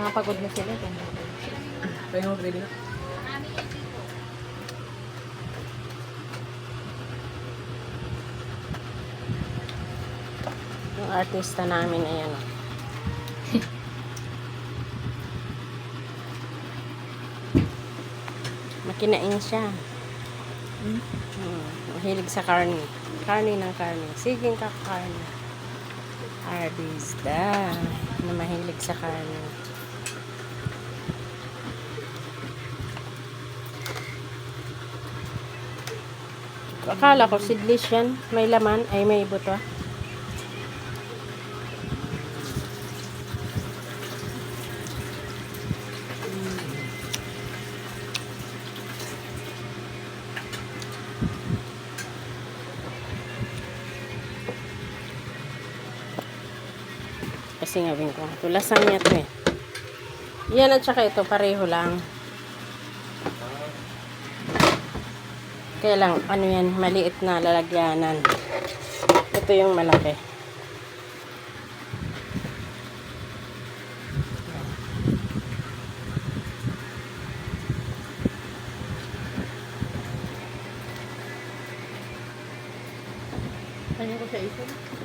Mga pagod na sila. Kaya mo, ready na? Yung artista namin, ayan. Makinain siya. Mahilig sa karne. Karne ng karne. Sige ka karne. Artista na mahilig sa karne. Akala ko seedless yan. May laman. Ay, may buto. Kasi ngawin ko. Tulasan niya ito eh. Yan at saka ito. Pareho lang. Kaya lang, ano yan, maliit na lalagyanan. Ito yung malaki. Kanya ko sa ipon.